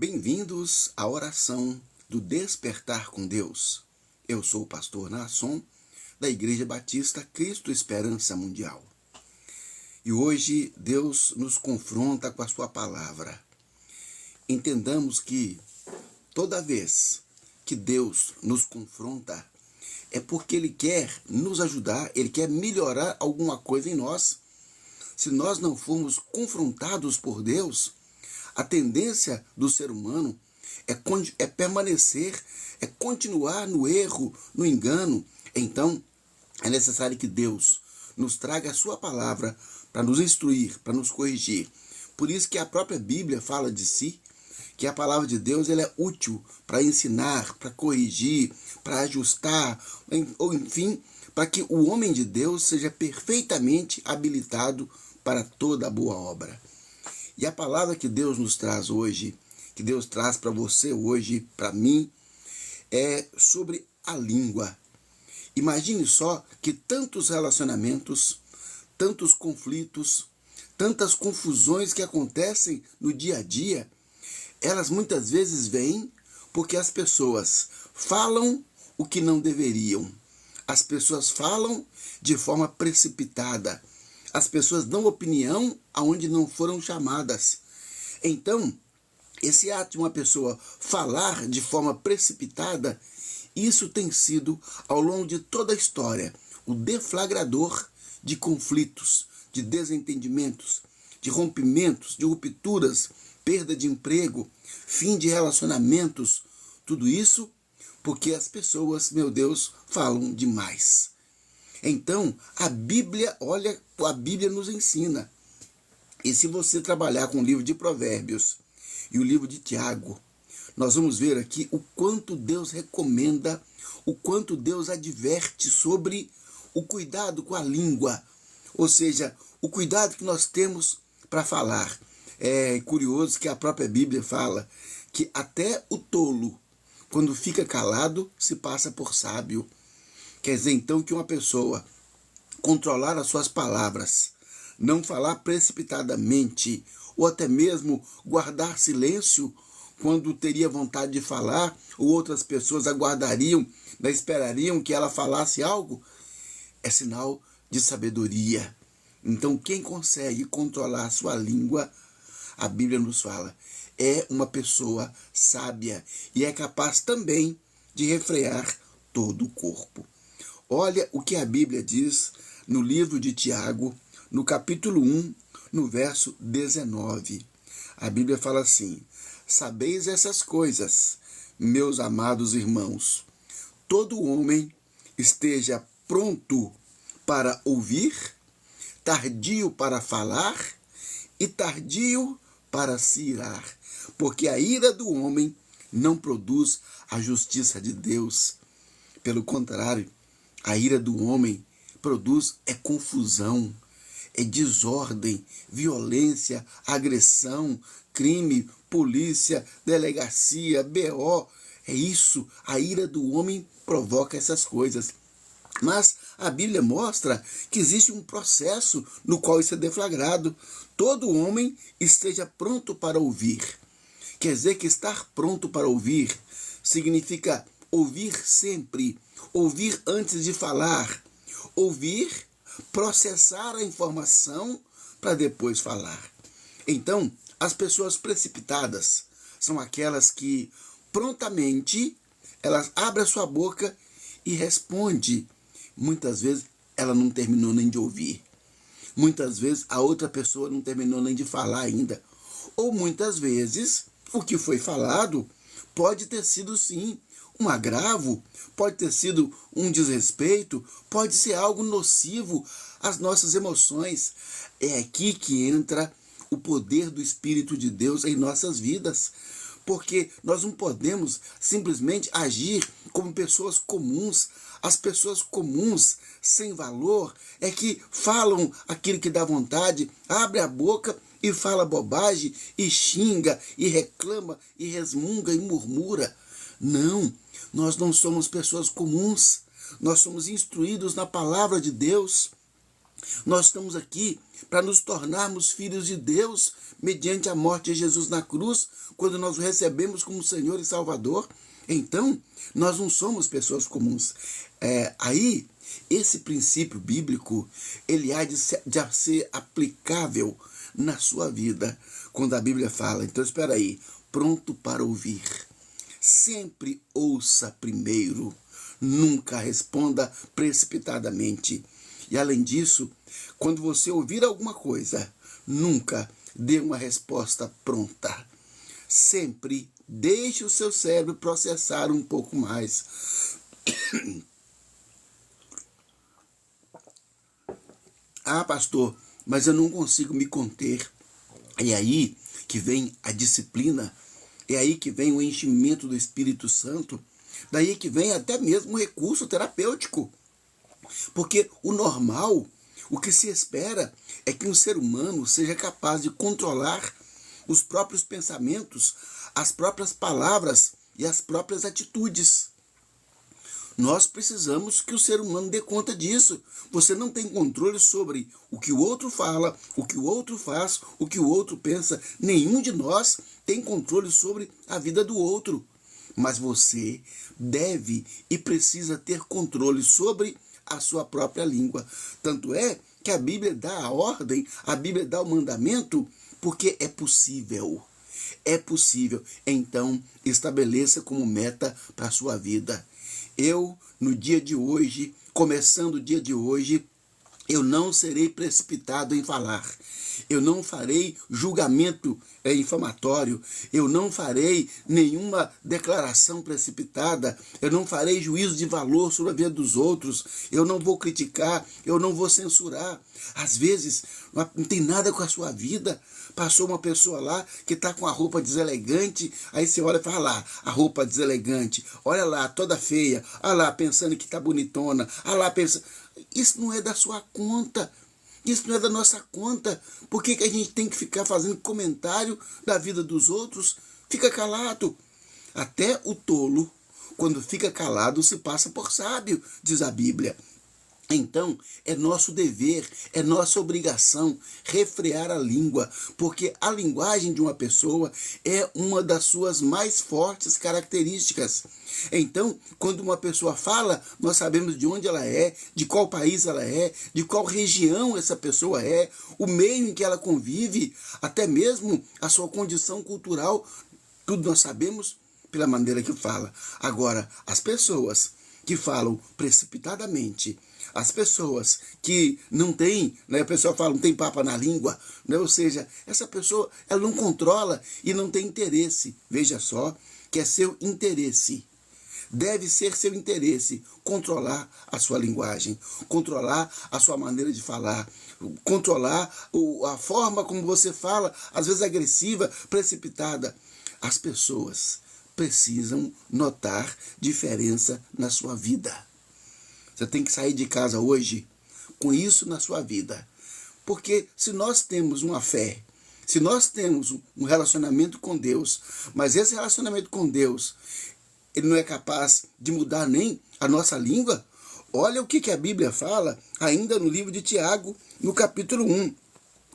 Bem-vindos à oração do Despertar com Deus. Eu sou o pastor Naasson, da Igreja Batista Cristo Esperança Mundial. E hoje Deus nos confronta com a sua palavra. Entendamos que toda vez que Deus nos confronta, é porque Ele quer nos ajudar, Ele quer melhorar alguma coisa em nós. Se nós não formos confrontados por Deus, a tendência do ser humano é permanecer, é continuar no erro, no engano. Então, é necessário que Deus nos traga a sua palavra para nos instruir, para nos corrigir. Por isso que a própria Bíblia fala de si, que a palavra de Deus ela é útil para ensinar, para corrigir, para ajustar, ou enfim, para que o homem de Deus seja perfeitamente habilitado para toda a boa obra. E a palavra que Deus nos traz hoje, que Deus traz para você hoje, para mim, é sobre a língua. Imagine só que tantos relacionamentos, tantos conflitos, tantas confusões que acontecem no dia a dia, elas muitas vezes vêm porque as pessoas falam o que não deveriam. As pessoas falam de forma precipitada. As pessoas dão opinião aonde não foram chamadas. Então, esse ato de uma pessoa falar de forma precipitada, isso tem sido, ao longo de toda a história, o deflagrador de conflitos, de desentendimentos, de rompimentos, de rupturas, perda de emprego, fim de relacionamentos. Tudo isso porque as pessoas, meu Deus, falam demais. Então, a Bíblia nos ensina. E se você trabalhar com o livro de Provérbios e o livro de Tiago, nós vamos ver aqui o quanto Deus recomenda, o quanto Deus adverte sobre o cuidado com a língua. Ou seja, o cuidado que nós temos para falar. É curioso que a própria Bíblia fala que até o tolo, quando fica calado, se passa por sábio. Quer dizer, então, que uma pessoa controlar as suas palavras, não falar precipitadamente, ou até mesmo guardar silêncio quando teria vontade de falar, ou outras pessoas aguardariam, esperariam que ela falasse algo, é sinal de sabedoria. Então, quem consegue controlar a sua língua, a Bíblia nos fala, é uma pessoa sábia e é capaz também de refrear todo o corpo. Olha o que a Bíblia diz no livro de Tiago, no capítulo 1, no verso 19. A Bíblia fala assim: sabeis essas coisas, meus amados irmãos. Todo homem esteja pronto para ouvir, tardio para falar e tardio para se irar, porque a ira do homem não produz a justiça de Deus. Pelo contrário, a ira do homem produz confusão, desordem, violência, agressão, crime, polícia, delegacia, BO. É isso, a ira do homem provoca essas coisas. Mas a Bíblia mostra que existe um processo no qual isso é deflagrado. Todo homem esteja pronto para ouvir. Quer dizer que estar pronto para ouvir significa ouvir sempre, ouvir antes de falar, ouvir, processar a informação para depois falar. Então, as pessoas precipitadas são aquelas que prontamente elas abrem a sua boca e respondem. Muitas vezes ela não terminou nem de ouvir. Muitas vezes a outra pessoa não terminou nem de falar ainda. Ou muitas vezes o que foi falado pode ter sido sim um agravo, pode ter sido um desrespeito, pode ser algo nocivo às nossas emoções. É aqui que entra o poder do Espírito de Deus em nossas vidas, porque nós não podemos simplesmente agir como pessoas comuns. As pessoas comuns, sem valor, é que falam aquilo que dá vontade, abre a boca e fala bobagem, e xinga, e reclama, e resmunga, e murmura. Não, nós não somos pessoas comuns, nós somos instruídos na palavra de Deus. Nós estamos aqui para nos tornarmos filhos de Deus mediante a morte de Jesus na cruz, quando nós o recebemos como Senhor e Salvador. Então, nós não somos pessoas comuns. Aí, esse princípio bíblico, ele há de ser aplicável na sua vida, quando a Bíblia fala. Então, espera aí, pronto para ouvir. Sempre ouça primeiro, nunca responda precipitadamente. E além disso, quando você ouvir alguma coisa, nunca dê uma resposta pronta. Sempre deixe o seu cérebro processar um pouco mais. Ah, pastor, mas eu não consigo me conter. É aí que vem a disciplina, é aí que vem o enchimento do Espírito Santo, daí que vem até mesmo o recurso terapêutico. Porque o normal, o que se espera, é que um ser humano seja capaz de controlar os próprios pensamentos, as próprias palavras e as próprias atitudes. Nós precisamos que o ser humano dê conta disso. Você não tem controle sobre o que o outro fala, o que o outro faz, o que o outro pensa. Nenhum de nós tem controle sobre a vida do outro. Mas você deve e precisa ter controle sobre a sua própria língua. Tanto é que a Bíblia dá a ordem, a Bíblia dá o mandamento, porque é possível. É possível. Então, estabeleça como meta para a sua vida. Eu, no dia de hoje, começando o dia de hoje, eu não serei precipitado em falar. Eu não farei julgamento infamatório. Eu não farei nenhuma declaração precipitada. Eu não farei juízo de valor sobre a vida dos outros. Eu não vou criticar. Eu não vou censurar. Às vezes, não tem nada com a sua vida. Passou uma pessoa lá que está com a roupa deselegante. Aí você olha e fala lá, a roupa deselegante. Olha lá, toda feia. Olha lá, pensando que está bonitona. Olha lá, pensando... Isso não é da sua conta. Isso não é da nossa conta. Por que a gente tem que ficar fazendo comentário da vida dos outros? Fica calado. Até o tolo, quando fica calado, se passa por sábio, diz a Bíblia. Então, é nosso dever, é nossa obrigação refrear a língua, porque a linguagem de uma pessoa é uma das suas mais fortes características. Então, quando uma pessoa fala, nós sabemos de onde ela é, de qual país ela é, de qual região essa pessoa é, o meio em que ela convive, até mesmo a sua condição cultural, tudo nós sabemos pela maneira que fala. Agora, as pessoas que falam precipitadamente, as pessoas que não têm, a pessoa fala, não tem papa na língua, ou seja, essa pessoa ela não controla e não tem interesse. Veja só, que é seu interesse. Deve ser seu interesse controlar a sua linguagem, controlar a sua maneira de falar, controlar a forma como você fala, às vezes agressiva, precipitada. As pessoas precisam notar diferença na sua vida. Você tem que sair de casa hoje com isso na sua vida. Porque se nós temos uma fé, se nós temos um relacionamento com Deus, mas esse relacionamento com Deus, ele não é capaz de mudar nem a nossa língua, olha o que a Bíblia fala, ainda no livro de Tiago, no capítulo 1.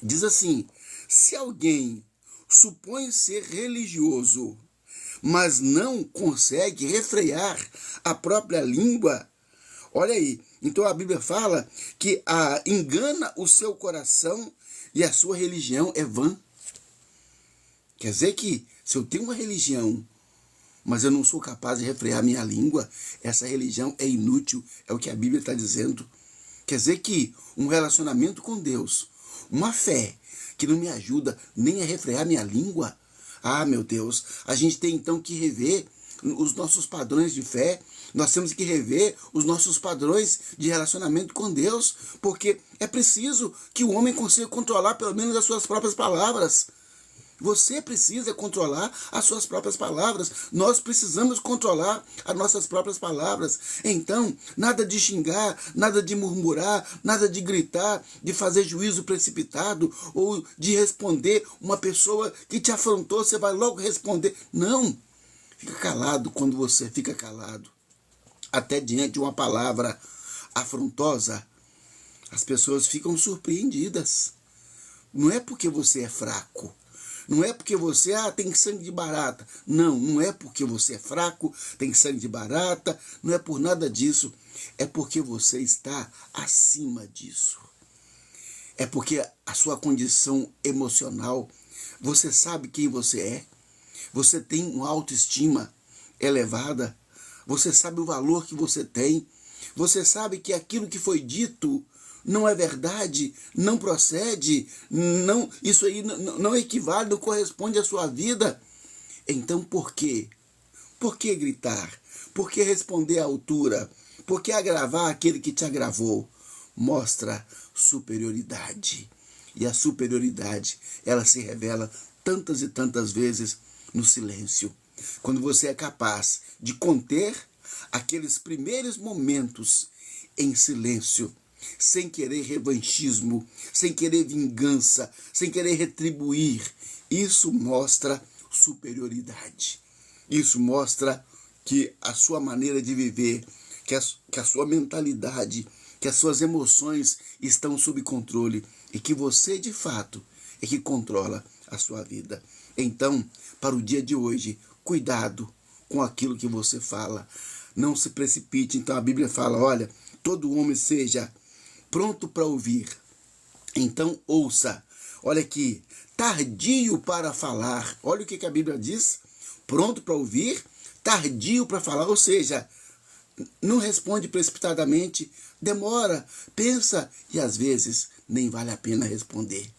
Diz assim, se alguém supõe ser religioso, mas não consegue refrear a própria língua, olha aí, então a Bíblia fala que engana o seu coração e a sua religião é vã. Quer dizer que se eu tenho uma religião, mas eu não sou capaz de refrear minha língua, essa religião é inútil, é o que a Bíblia está dizendo. Quer dizer que um relacionamento com Deus, uma fé que não me ajuda nem a refrear minha língua, meu Deus, a gente tem então que rever os nossos padrões de fé, nós temos que rever os nossos padrões de relacionamento com Deus, porque é preciso que o homem consiga controlar pelo menos as suas próprias palavras. Você precisa controlar as suas próprias palavras. Nós precisamos controlar as nossas próprias palavras. Então, nada de xingar, nada de murmurar, nada de gritar, de fazer juízo precipitado ou de responder uma pessoa que te afrontou, você vai logo responder. Não! Fica calado quando você fica calado. Até diante de uma palavra afrontosa, As pessoas ficam surpreendidas. Não é porque você é fraco. Não é porque você tem sangue de barata. Não, não é porque você é fraco, tem sangue de barata. Não é por nada disso. É porque você está acima disso. É porque a sua condição emocional, você sabe quem você é. Você tem uma autoestima elevada. Você sabe o valor que você tem. Você sabe que aquilo que foi dito não é verdade, não procede, não, isso aí não equivale, não corresponde à sua vida. Então por quê? Por que gritar? Por que responder à altura? Por que agravar aquele que te agravou? Mostra superioridade. E a superioridade, ela se revela tantas e tantas vezes no silêncio. Quando você é capaz de conter aqueles primeiros momentos em silêncio, sem querer revanchismo, sem querer vingança, sem querer retribuir. Isso mostra superioridade. Isso mostra que a sua maneira de viver, que a sua mentalidade, que as suas emoções estão sob controle e que você, de fato, é que controla a sua vida. Então, para o dia de hoje, cuidado com aquilo que você fala. Não se precipite. Então a Bíblia fala, olha, todo homem seja pronto para ouvir. Então ouça. Olha aqui, tardio para falar. Olha o que a Bíblia diz. Pronto para ouvir, tardio para falar. Ou seja, não responde precipitadamente, demora, pensa e às vezes nem vale a pena responder.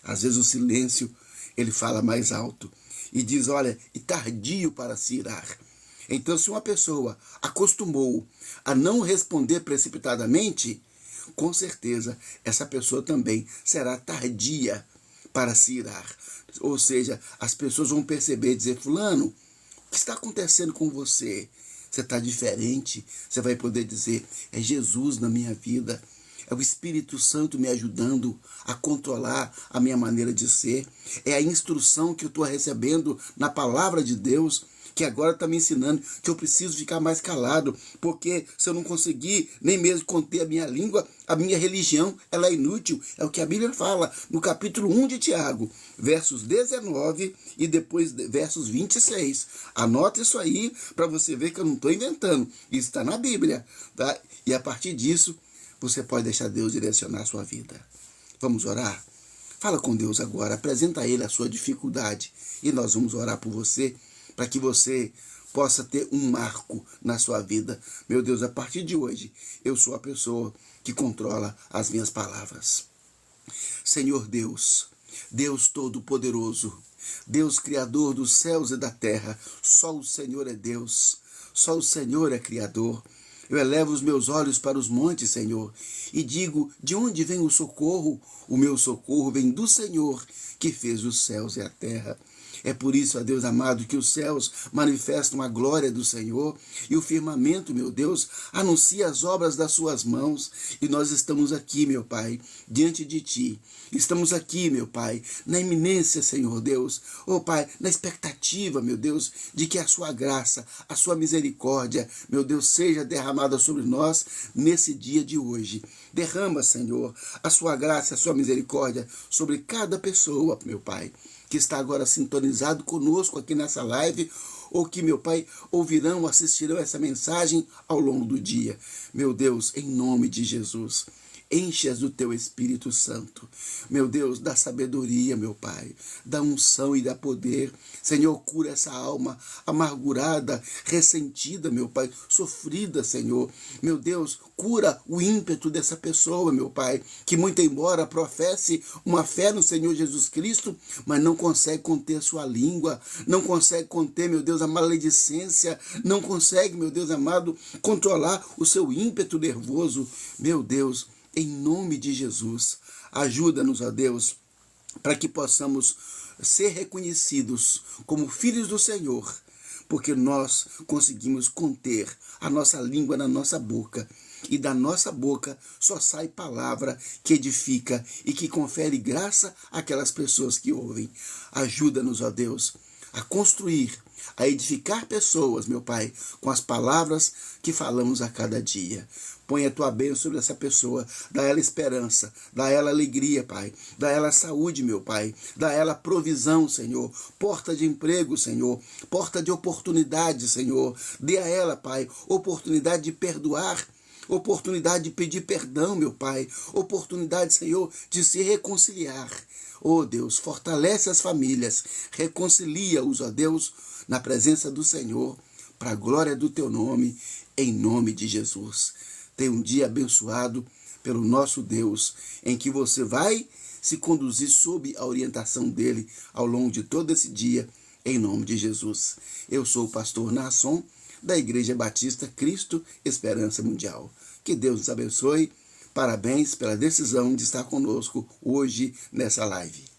Às vezes o silêncio, ele fala mais alto e diz, olha, e tardio para se irar. Então se uma pessoa acostumou a não responder precipitadamente, com certeza essa pessoa também será tardia para se irar. Ou seja, as pessoas vão perceber e dizer, fulano, o que está acontecendo com você? Você está diferente. Você vai poder dizer, é Jesus na minha vida. É o Espírito Santo me ajudando a controlar a minha maneira de ser. É a instrução que eu estou recebendo na palavra de Deus, que agora está me ensinando que eu preciso ficar mais calado, porque se eu não conseguir nem mesmo conter a minha língua, a minha religião ela é inútil. É o que a Bíblia fala no capítulo 1 de Tiago, versos 19 e depois versos 26. Anota isso aí para você ver que eu não estou inventando. Isso está na Bíblia. Tá? E a partir disso, você pode deixar Deus direcionar a sua vida. Vamos orar? Fala com Deus agora, apresenta a Ele a sua dificuldade e nós vamos orar por você, para que você possa ter um marco na sua vida. Meu Deus, a partir de hoje, eu sou a pessoa que controla as minhas palavras. Senhor Deus, Deus Todo-Poderoso, Deus Criador dos céus e da terra, só o Senhor é Deus, só o Senhor é Criador. Eu elevo os meus olhos para os montes, Senhor, e digo, de onde vem o socorro? O meu socorro vem do Senhor, que fez os céus e a terra. É por isso, ó Deus amado, que os céus manifestam a glória do Senhor e o firmamento, meu Deus, anuncia as obras das suas mãos. E nós estamos aqui, meu Pai, diante de Ti. Estamos aqui, meu Pai, na iminência, Senhor Deus. Oh, Pai, na expectativa, meu Deus, de que a sua graça, a sua misericórdia, meu Deus, seja derramada sobre nós nesse dia de hoje. Derrama, Senhor, a sua graça, a sua misericórdia sobre cada pessoa, meu Pai, que está agora sintonizado conosco aqui nessa live, ou que, meu Pai, ouvirão, assistirão essa mensagem ao longo do dia. Meu Deus, em nome de Jesus, enche-as do Teu Espírito Santo. Meu Deus, dá sabedoria, meu Pai, dá unção e dá poder. Senhor, cura essa alma amargurada, ressentida, meu Pai, sofrida, Senhor. Meu Deus, cura o ímpeto dessa pessoa, meu Pai, que muito embora professe uma fé no Senhor Jesus Cristo, mas não consegue conter sua língua, não consegue conter, meu Deus, a maledicência, não consegue, meu Deus amado, controlar o seu ímpeto nervoso. Meu Deus, em nome de Jesus, ajuda-nos, ó Deus, para que possamos ser reconhecidos como filhos do Senhor, porque nós conseguimos conter a nossa língua na nossa boca, e da nossa boca só sai palavra que edifica e que confere graça àquelas pessoas que ouvem. Ajuda-nos, ó Deus, a construir a edificar pessoas, meu Pai, com as palavras que falamos a cada dia. Põe a tua bênção sobre essa pessoa, dá ela esperança, dá ela alegria, Pai, dá ela saúde, meu Pai, dá ela provisão, Senhor, porta de emprego, Senhor, porta de oportunidade, Senhor, dê a ela, Pai, oportunidade de perdoar, oportunidade de pedir perdão, meu Pai, oportunidade, Senhor, de se reconciliar. Oh Deus, fortalece as famílias, reconcilia-os, ó Deus, na presença do Senhor, para a glória do teu nome, em nome de Jesus. Tenha um dia abençoado pelo nosso Deus, em que você vai se conduzir sob a orientação dele ao longo de todo esse dia, em nome de Jesus. Eu sou o pastor Naasson, da Igreja Batista Cristo Esperança Mundial. Que Deus nos abençoe. Parabéns pela decisão de estar conosco hoje nessa live.